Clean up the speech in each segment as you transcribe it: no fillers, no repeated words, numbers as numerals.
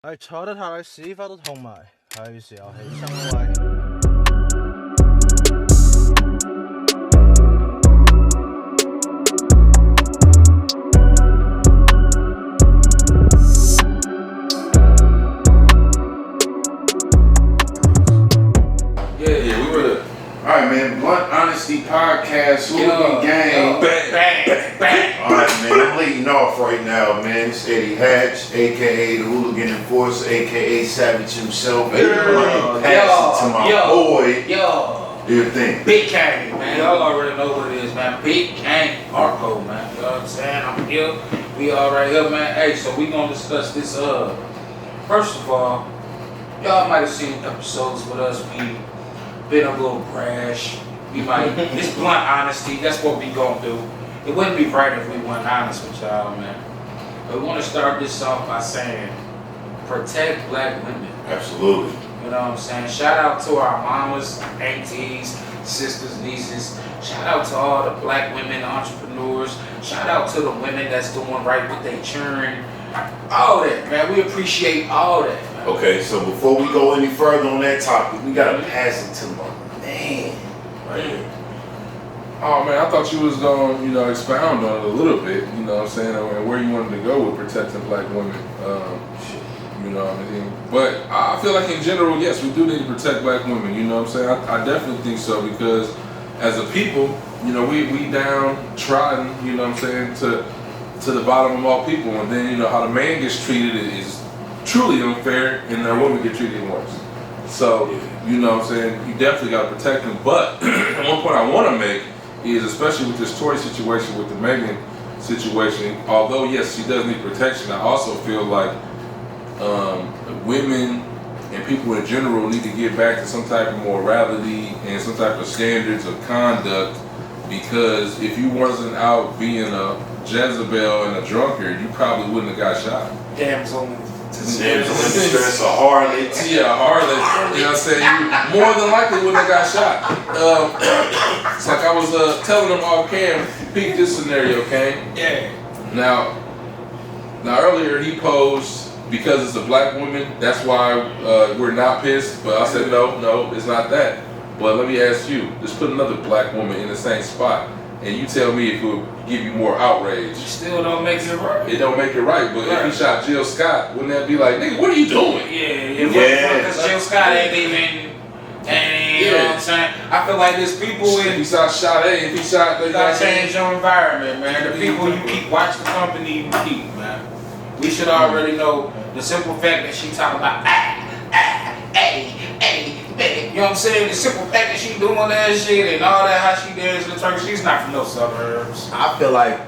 係坐得太耐屎忽都痛埋，係時候起身喂。Yeah, we were the. Alright, man. Blunt Honesty Podcast, Hooligan Gang. Bang. Alright, man. I'm leading off right now, man. It's Eddie Hatch, aka the Hooligan Enforcer, aka Savage himself. Pass it to my boy. Your thing. Big Kane, man. Y'all already know what it is, man. Big Kane, Arco, man. You know what I'm saying? I'm here. We all right here, man. Hey, so we gonna discuss this. First of all, y'all might have seen episodes with us. We been a little brash. We might. It's blunt honesty. That's what we gonna do. It wouldn't be right if we weren't honest with y'all, man. But we want to start this off by saying, protect black women. Absolutely. You know what I'm saying? Shout out to our mamas, aunties, sisters, nieces. Shout out to all the black women entrepreneurs. Shout out to the women that's doing right with their children. All that, man. We appreciate all that, man. Okay, so before we go any further on that topic, we gotta pass it to my man. Right here. Oh man, I thought you was gonna, expound on it a little bit, you know what I'm saying, and where you wanted to go with protecting black women. You know what I mean? But I feel like in general, yes, we do need to protect black women, you know what I'm saying? I definitely think so, because as a people, we downtrodden, you know what I'm saying, to the bottom of all people, and then how the man gets treated is truly unfair, and the woman get treated worse. So, you know what I'm saying, you definitely gotta protect them. But one point I wanna make is, especially with this Tory situation, with the Megan situation, although yes, she does need protection, I also feel like women and people in general need to get back to some type of morality and some type of standards of conduct, because if you wasn't out being a Jezebel and a drunkard, you probably wouldn't have got shot. Damsel in Distress, a harlot. Yeah, a harlot. You know what I'm saying? You more than likely wouldn't have got shot. It's like I was telling them off cam, peep this scenario, okay? Yeah. Now earlier he posed, because it's a black woman, that's why we're not pissed. But I said, no, it's not that. But let me ask you, just put another black woman in the same spot, and you tell me if it would give you more outrage. You still don't make it right. It don't make it right, but if he shot Jill Scott, wouldn't that be like, nigga, what are you doing? Because Jill Scott ain't even, you know what I'm saying? I feel like there's people If he shot Sade, if he shot... You gotta change your environment, man. The people you keep, watch the company you keep, man. We should already know the simple fact that she talking about, you know what I'm saying? The simple fact that she doing that shit and all that, how she dance in the Turkey, she's not from no suburbs. I feel like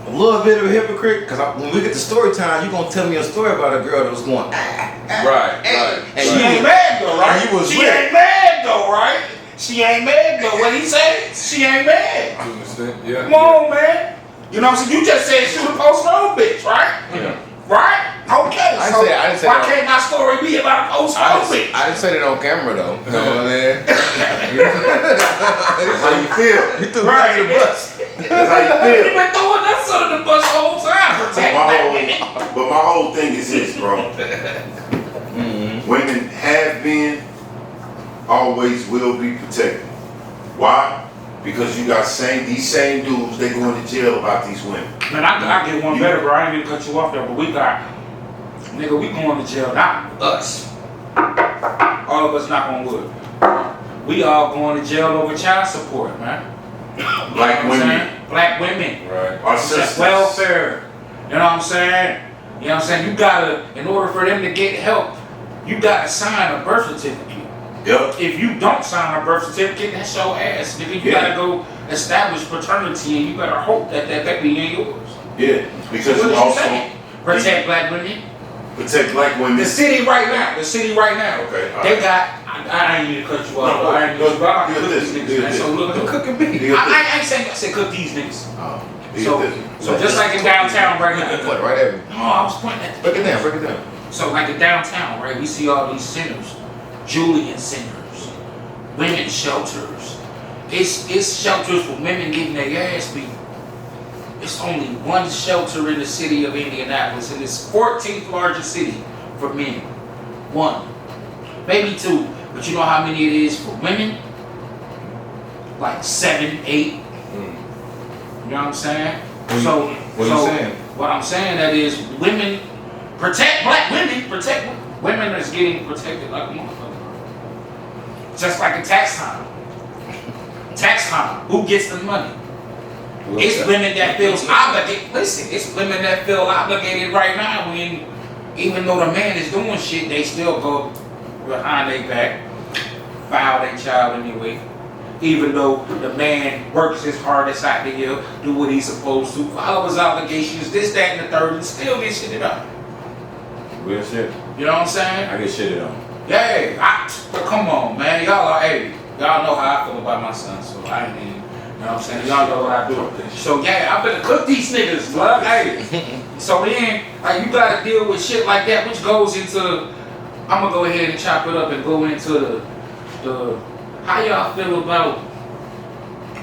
a little bit of a hypocrite, because when we get to story time, you're going to tell me a story about a girl that was going, Right. And She ain't mad though, right? She ain't mad though, right? She ain't mad though. What he say? She ain't mad. You understand? Yeah. Come on, man. You know what I'm saying? You just said shoot a post on bitch, right? Yeah. Right? Okay. I So didn't say why that. can't my story be about a post on bitch? I didn't say that on camera, though. You know what I'm saying? That's how you feel. You threw me under the bus. That's how you You feel. been throwing us under the bus the whole time. Protect black women. But my whole thing is this, bro. Women have been, always will be protected. Why? Because you got these same dudes, they going to jail about these women. Man, I get one better, bro. I ain't gonna cut you off there, but we going to jail, not us. All of us knock on wood. We all going to jail over child support, man. Black women. Black women. Right. Our sisters. Welfare. You know what I'm saying? You know what I'm saying? You gotta, in order for them to get help, you gotta sign a birth certificate. Yep. If you don't sign a birth certificate, that's your ass, nigga. You gotta go establish paternity, and you gotta hope that baby ain't yours. Yeah. Because So you what also you saying? Protect black women. protect black women. The city right now. Okay, all They right. got. I ain't need to cut you off. No, I ain't need to cook do these this, niggas, do man. this. So look, Do cooking me. do I ain't saying I said cook these niggas. So So just like in downtown right now. What, right there? No, I was pointing at. Break it down. So like in downtown, right? We see all these centers, Julian centers, women's shelters. It's shelters for women getting their ass beat. It's only one shelter in the city of Indianapolis, and it's 14th largest city. for men. 1, maybe 2. But you know how many it is for women? Like 7, 8. You know what I'm saying? What are you saying? What I'm saying that is women protect black women. Protect women is getting protected like a motherfucker. Just like a tax time. Tax time. Who gets the money? It's women that feels obligated. Listen, it's women that feel obligated right now when, even though the man is doing shit, they still go behind their back, file their child anyway. Even though the man works his hardest out the year, do what he's supposed to, follow his obligations, this, that, and the third, and still get shitted on. Real shit. You know what I'm saying? I get shitted on. Yeah, come on, man. Y'all know how I feel about my son, so I ain't even, you know what I'm saying? Y'all know what I do. So yeah, I better cook these niggas, blood. Hey. So then, like, you gotta deal with shit like that, which goes into, I'm gonna go ahead and chop it up and go into the how y'all feel about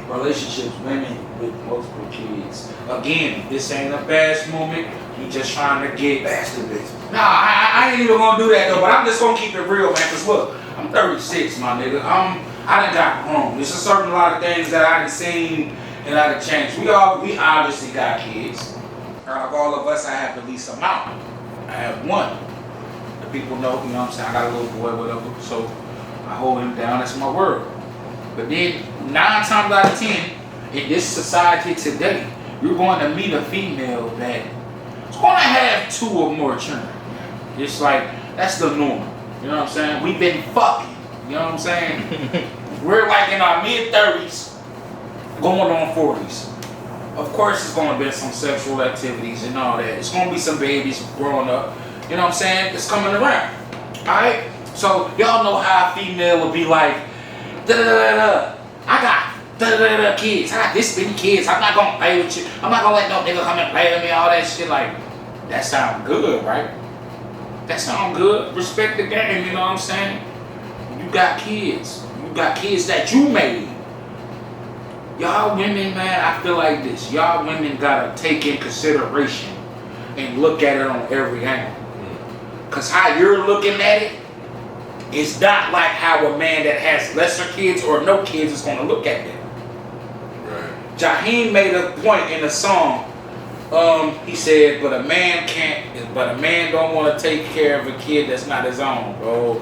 relationships, women with multiple kids. Again, this ain't a bash moment. We just trying to get bastard bitch. Nah, I ain't even gonna do that though, but I'm just gonna keep it real, man, cause look, I'm 36, my nigga. I done got grown. There's a certain lot of things that I done seen and I done changed. We obviously got kids. Out of all of us, I have the least amount. I have 1. The people know, you know what I'm saying, I got a little boy, whatever, so I hold him down, that's my word. But then, 9 times out of 10, in this society today, you're going to meet a female that is going to have 2 or more children. It's like, that's the norm. You know what I'm saying? We've been fucking. You know what I'm saying? We're like in our mid-30s, going on 40s. Of course, it's going to be some sexual activities and all that. It's going to be some babies growing up. You know what I'm saying? It's coming around. Alright? So, y'all know how a female will be like, da-da-da-da-da. I got da-da-da-da kids. I got this many kids. I'm not going to play with you. I'm not going to let no nigga come and play with me. All that shit. Like, that sound good, right? That sound good. Respect the game, you know what I'm saying? You got kids. You got kids that you made. Y'all women, man, I feel like this. Y'all women gotta take in consideration and look at it on every angle. Cause how you're looking at it is not like how a man that has lesser kids or no kids is gonna look at that. Right. Jaheim made a point in the song. He said, but a man don't want to take care of a kid that's not his own. Oh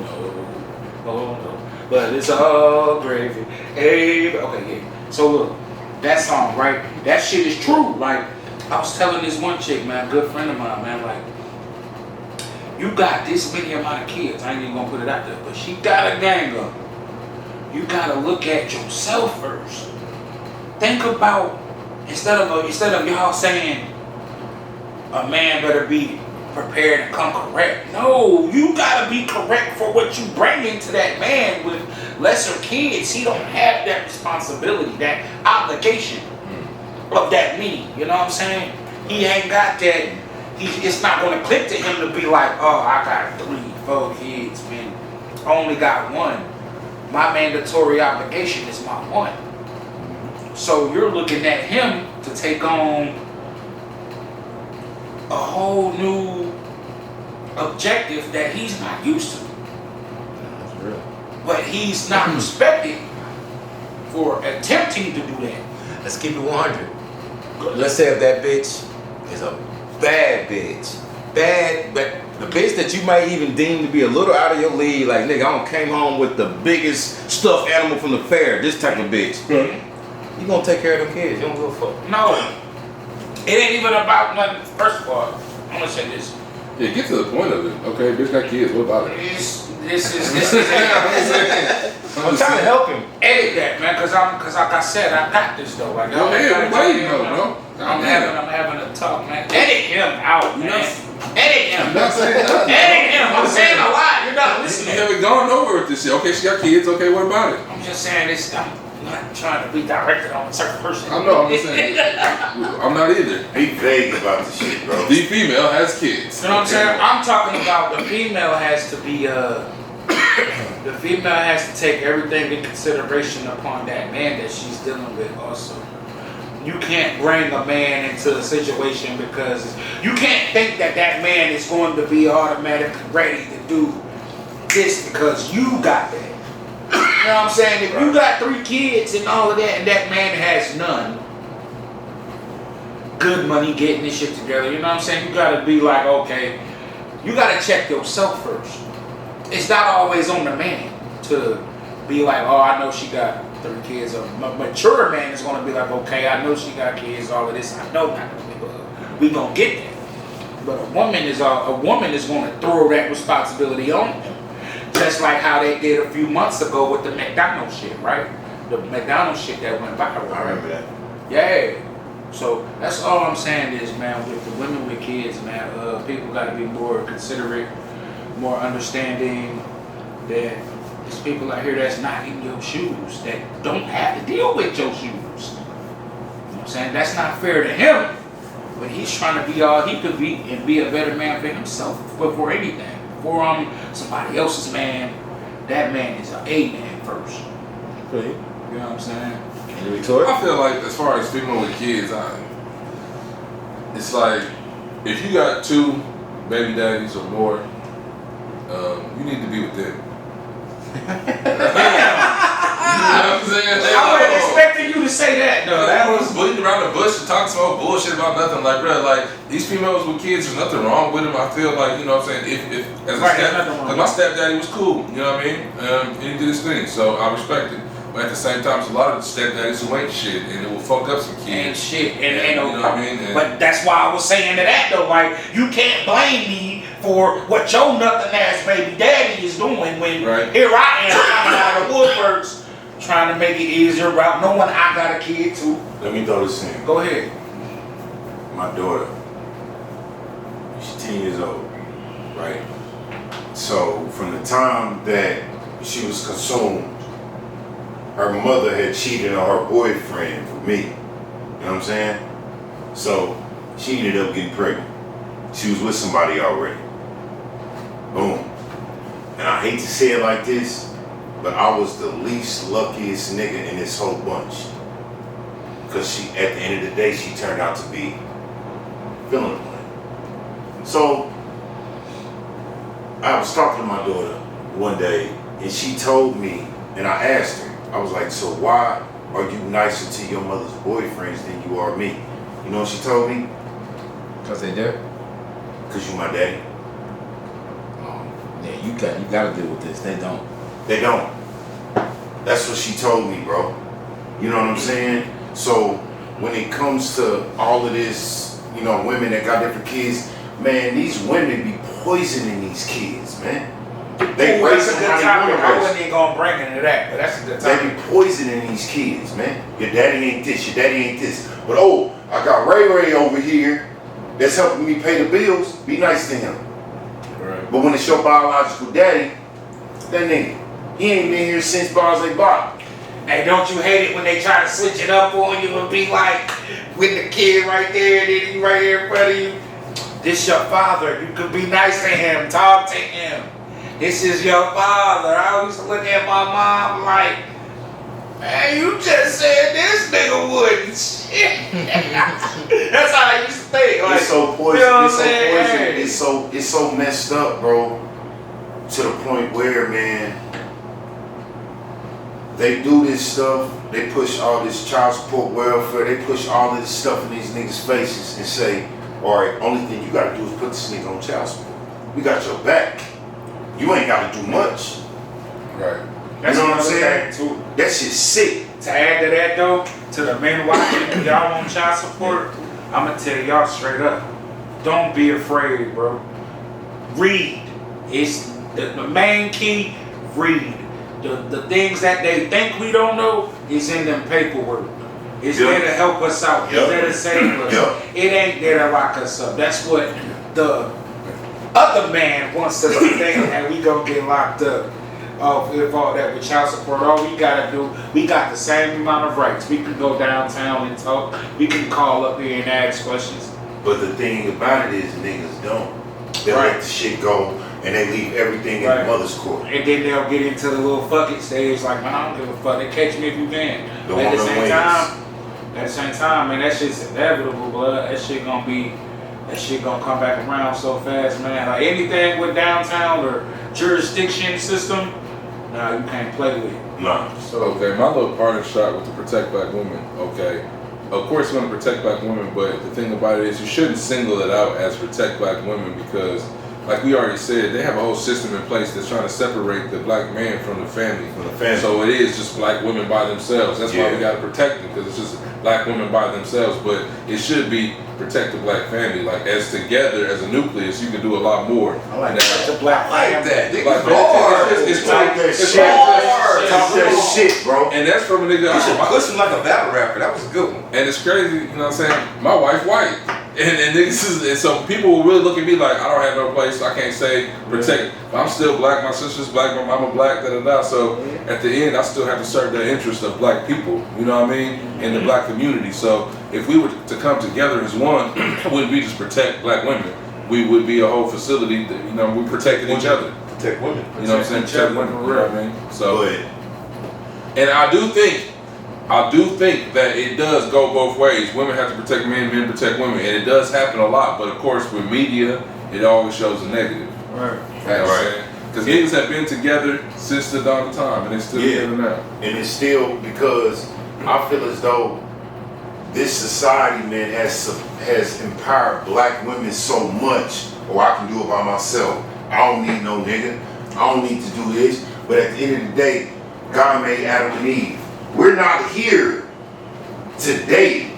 no. But it's all gravy. Hey, okay, yeah. So look, that song, right? That shit is true. Like, I was telling this one chick, man, good friend of mine, man, like, you got this many amount of kids. I ain't even gonna put it out there, but she got a gang of them. You gotta look at yourself first. Think about, instead of y'all saying a man better be prepared and come correct. No, you gotta be correct for what you bring into that man with lesser kids. He don't have that responsibility, that obligation of that me. You know what I'm saying? He ain't got that. It's not gonna click to him to be like, oh, I got 3, 4 kids, man. I only got 1. My mandatory obligation is my 1. So you're looking at him to take on a whole new objective that he's not used to. That's real. But he's not respected for attempting to do that. Let's keep it 100. Let's say if that bitch is a bad bitch. Bad, but the bitch that you might even deem to be a little out of your league, like, nigga, I came home with the biggest stuffed animal from the fair, this type of bitch. You gonna take care of them kids, you don't give a fuck. No. It ain't even about nothing. First of all, I'm gonna say this. Yeah, get to the point of it. Okay, bitch got kids, what about it? This is I'm trying to help him. Edit that, man, cause like I said, I got this though. Like, Go ahead, we waiting though, bro. I'm having a talk, man. Edit him out, man. Edit him. I'm not saying nothing. Edit him. I'm saying a lot. You're not listening. You haven't gone nowhere with this shit. Okay, she got kids. Okay, what about it? I'm just saying this. I'm not trying to be directed on a certain person. I know. I'm just saying. I'm not either. Be vague about the shit, bro. The female has kids. You know what I'm saying? I'm talking about the female has to be the female has to take everything in consideration upon that man that she's dealing with also. you can't bring a man into a situation because you can't think that that man is going to be automatically ready to do this because you got that. You know what I'm saying? If you got 3 kids and all of that and that man has none, good money getting this shit together, you know what I'm saying? You gotta be like, okay, you gotta check yourself first. It's not always on the man to be like, oh, I know she got 3 kids. A mature man is gonna be like, okay, I know she got kids, all of this, I know not we gonna get that. But a woman is gonna throw that responsibility on him. Just like how they did a few months ago with the McDonald's shit, right? The McDonald's shit that went viral. I remember that. Yeah. So that's all I'm saying is, man, with the women with kids, man, people got to be more considerate, more understanding that there's people out here that's not in your shoes, that don't have to deal with your shoes. You know what I'm saying? That's not fair to him, but he's trying to be all he could be and be a better man for himself before anything. Before somebody else's man, that man is an A man first. Okay. You know what I'm saying? Victoria? I feel like as far as female with kids, it's like if you got 2 baby daddies or more, you need to be with them. You know what I'm saying? I wasn't expecting you to say that, though. That was bleeding around the bush and talking some old bullshit about nothing. Like, bro, like these females with kids, there's nothing wrong with them. I feel like, you know what I'm saying? If as a like my stepdaddy was cool, you know what I mean? And he did his thing, so I respect it. But at the same time, there's a lot of stepdaddies who ain't shit, and it will fuck up some kids. Ain't shit, you know what I mean? But that's why I was saying to that though, like you can't blame me for what your nothing ass baby daddy is doing when here I am coming out of the woodworks trying to make it easier about knowing I got a kid too. Let me throw this in. Go ahead. My daughter, she's 10 years old, right? So from the time that she was consumed, her mother had cheated on her boyfriend for me. You know what I'm saying? So she ended up getting pregnant. She was with somebody already. Boom. And I hate to say it like this, but I was the least luckiest nigga in this whole bunch. Because she, at the end of the day, she turned out to be fill in the blank. So I was talking to my daughter one day, and she told me, and I asked her, I was like, so why are you nicer to your mother's boyfriends than you are me? You know what she told me? Because they do? Because you my daddy. Yeah, you gotta deal with this. They don't. They don't. That's what she told me, bro. You know what I'm saying? So when it comes to all of this, you know, women that got different kids, man, these women be poisoning these kids, man. They raise them how they want to I wasn't even gonna bring into that, but that's a good They time. be poisoning these kids, man. Your daddy ain't this, your daddy ain't this. But oh, I got Ray Ray over here that's helping me pay the bills. Be nice to him. Right. But when it's your biological daddy, that nigga, he ain't been here since bars they bought. Hey, don't you hate it when they try to switch it up on you and be like, with the kid right there, and then he right here in front of you. This your father. You could be nice to him. Talk to him. This is your father. I used to look at my mom like, man, you just said this nigga wouldn't. Shit. That's how I used to think. Like, It's so poison. you know what It's so I'm saying? poison. It's so messed up, bro. To the point where, man, they do this stuff. They push all this child support welfare. They push all of this stuff in these niggas' faces and say, all right, only thing you gotta do is put this nigga on child support. We got your back. You ain't gotta do much. Right. You know what I'm saying? That shit's sick. To add to that though, to the men watching y'all on child support, I'm gonna tell y'all straight up, don't be afraid, bro. Read. It's the main key. Read. The things that they think we don't know is in them paperwork. It's there to help us out. It's there to save us. It ain't there to lock us up. That's what the other man wants us to think that we gonna get locked up. If all that with child support, all we gotta do, we got the same amount of rights. We can go downtown and talk. We can call up here and ask questions. But the thing about it is niggas don't. They let the shit go and they leave everything in the mother's court. And then they'll get into the little fucking stage like, man, I don't give a fuck. They catch me if you can. Don't At the want no same time, At the same time, man, that shit's inevitable, blood. That shit gonna come back around so fast, man. Like anything with downtown or jurisdiction system, nah, you can't play with it. Nah. So, okay, my little parting shot with the protect black women, okay. Of course you want to protect black women, but the thing about it is you shouldn't single it out as protect black women because, like we already said, they have a whole system in place that's trying to separate the black man from the family. So it is just black women by themselves. That's why we got to protect them, because it's just black women by themselves. But it should be protect the black family. Like as together, as a nucleus, you can do a lot more. I like that. The black family. It's like that shit, bro. And that's from a nigga. You should push him like a battle rapper. That was a good one. And it's crazy, you know what I'm saying? My wife white. And niggas and so people will really look at me like I don't have no place, I can't say protect. But I'm still black, my sister's black, my mama black, da. So at the end I still have to serve the interest of black people, you know what I mean? In the black community. So if we were to come together as one, it wouldn't be just protect black women. We would be a whole facility that, you know, we protected each other. Protect women. You know what I'm saying? Protect women, you know what I mean? So But and I do think that it does go both ways. Women have to protect men, men protect women, and it does happen a lot. But of course, with media, it always shows a negative. Right. Because niggas have been together since the dawn of time, and they're still together now. And it's still because I feel as though this society, man, has empowered black women so much. Or I can do it by myself. I don't need no nigga. I don't need to do this. But at the end of the day, God made Adam and Eve. We're not here to date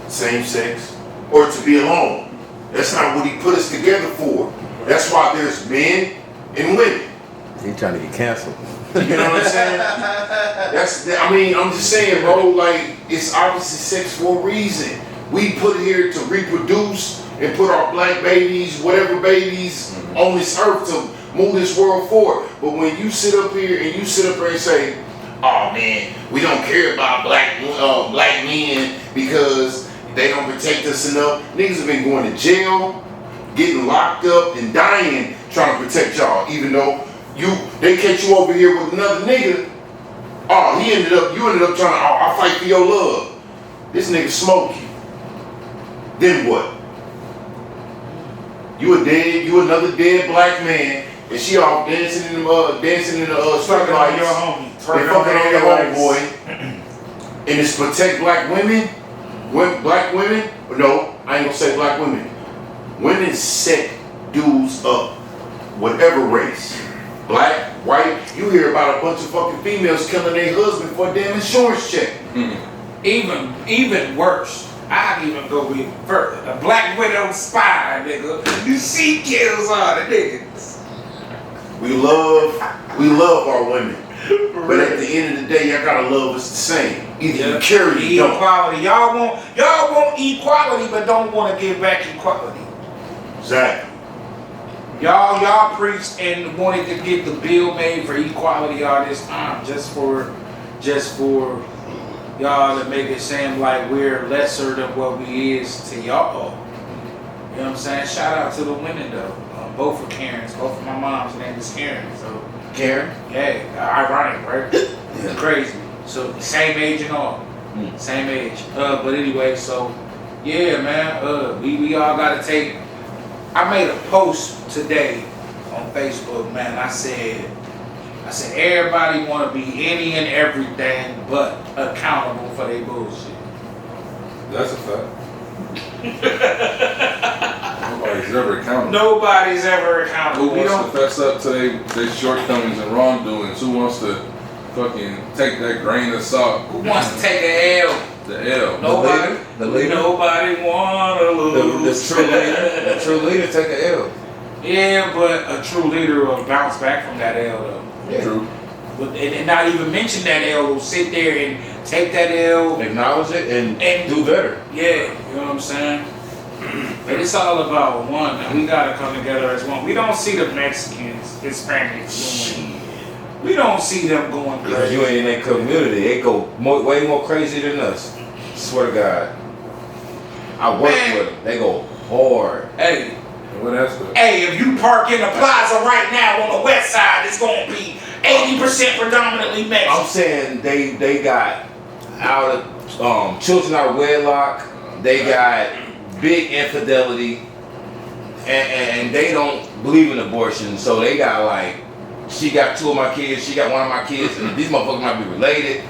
same sex or to be alone. That's not what he put us together for. That's why there's men and women. He trying to get canceled. You know what I'm saying? I'm just saying, bro, like, it's obviously sex for a reason. We put here to reproduce and put our black babies, whatever babies, on this earth to move this world forward. But when you sit up here and say, oh man, we don't care about black men because they don't protect us enough. Niggas have been going to jail, getting locked up and dying trying to protect y'all. Even though they catch you over here with another nigga. Oh, you ended up trying to, I'll fight for your love. This nigga smoke you. Then what? You another dead black man, and she off dancing in the street lights. Your homie. They fucking on your homeboy. And it's protect black women? Black women? No, I ain't gonna say black women. Women set dudes up. Whatever race. Black, white. You hear about a bunch of fucking females killing their husband for a damn insurance check. Even worse. I'd even go even further. A black widow spy, nigga. You see kills all the niggas. We love our women. But at the end of the day, y'all gotta love us the same. Either you carry or you don't. Equality. Y'all want equality, but don't want to give back equality. Exactly. Y'all preached and wanted to get the bill made for equality all this time, just for y'all to make it seem like we're lesser than what we is to y'all. You know what I'm saying? Shout out to the women though. Both are Karens. Both of my mom's name is Karen. So Karen? yeah, ironic, right? It's crazy. So same age and all. Same age. But anyway, so yeah, man. We all gotta take. I made a post today on Facebook, man. I said everybody want to be any and everything but accountable for their bullshit. That's a fact. Nobody's ever accountable. Nobody's ever accountable. Who wants to fess up to their shortcomings and wrongdoings? Who wants to fucking take that grain of salt? Who wants to take an L? The L. Nobody. The leader. Nobody wanna lose. The true leader take an L. Yeah, but a true leader will bounce back from that L though. Yeah. True. And not even mention that L, will sit there and take that L. Acknowledge it and do better. Yeah, you know what I'm saying? But it's all about one, and we gotta come together as one. We don't see the Mexicans, Hispanics doing. We don't see them going Because crazy. you ain't in that community. They go way more crazy than us. Swear to God. I work with them. They go hard. Hey, What else? if you park in the plaza right now on the west side, it's gonna be 80% predominantly Mexican. I'm saying they got, children out of wedlock. They got big infidelity, and they don't believe in abortion. So they got like, she got 2 of my kids, she got 1 of my kids, and these motherfuckers might be related.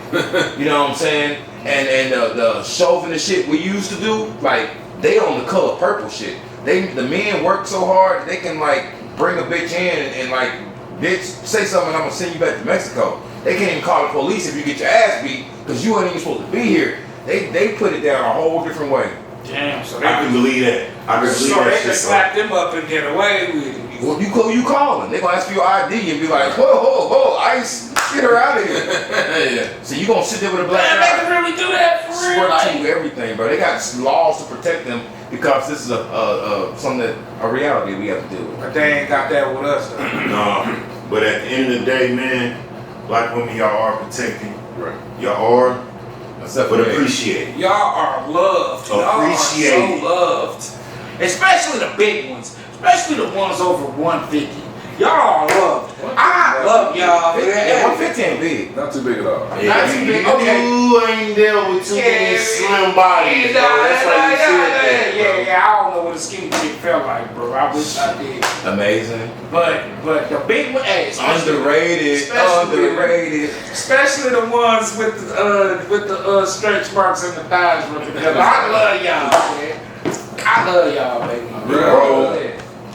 You know what I'm saying? And the chauvinist shit we used to do, like they on the color purple shit. The men work so hard they can like bring a bitch in and like, bitch, say something, I'm gonna send you back to Mexico. They can't even call the police if you get your ass beat because you ain't even supposed to be here. They put it down a whole different way. Damn, so I can believe that. I can believe so that they shit. can slap them up and get away with it. Well, you calling. They gonna ask for your ID and be like, whoa, ICE, get her out of here. Yeah. So you gonna sit there with a black Man, guy? they can really do that for real. Swear Like, to everything, bro. They got laws to protect them because this is a reality we have to deal with. but they ain't got that with us though. No, but at the end of the day, man, black women, y'all are protected. Right. Y'all are, Except but for me. appreciate. Y'all are loved. Y'all are Appreciate. so loved. Especially the big ones. Especially the ones over 150. Y'all are loved. I love y'all. Yeah, 150 ain't big. Not too big at all. Not too big. Okay. You ain't dealt with too many slim bodies, bro. That's why you said that. Yeah, I don't know what a skinny chick felt like, bro. I wish I did. Amazing. But the big one, hey, Underrated. especially the ones with the stretch marks in the thighs. I love y'all, man. I love y'all, baby. Bro.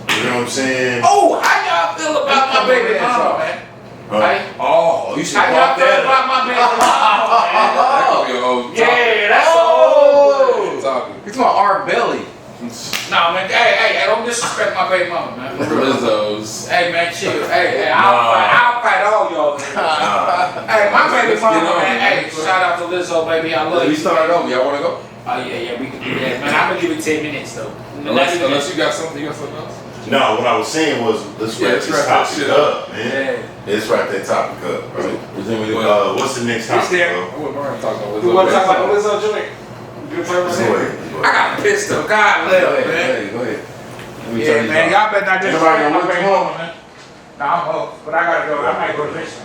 You know what I'm saying? Oh, how y'all feel about my baby mama, man? Right? Oh, you should How y'all pop feel that about up. my baby mama, man? Yeah, that's Oh. Talking. It's my R belly. Nah, man, hey, don't disrespect my baby mama, man. Lizzo's. Hey, man, chill. Hey, I'll fight all y'all. Hey, my baby mama, man. Hey, shout out to Lizzo, baby. I love you. We started over. Y'all wanna go? Oh, yeah, we can do that. Man, I'm gonna give it 10 minutes, though. Unless you got something else? No, what I was saying was, let's wrap this topic up, man. Yeah. Let's wrap that topic up, bro. What's the next It's topic, there. bro? I wouldn't mind talking about Lizzo. You want to talk about Lizzo joint? You Go ahead. I got a pistol. God love, man. Go ahead. Let me Yeah, turn man, these y'all better not Anybody disrespect know my what baby you want? mama, man. Nah, I'm up, but I gotta go. I might go to Michigan.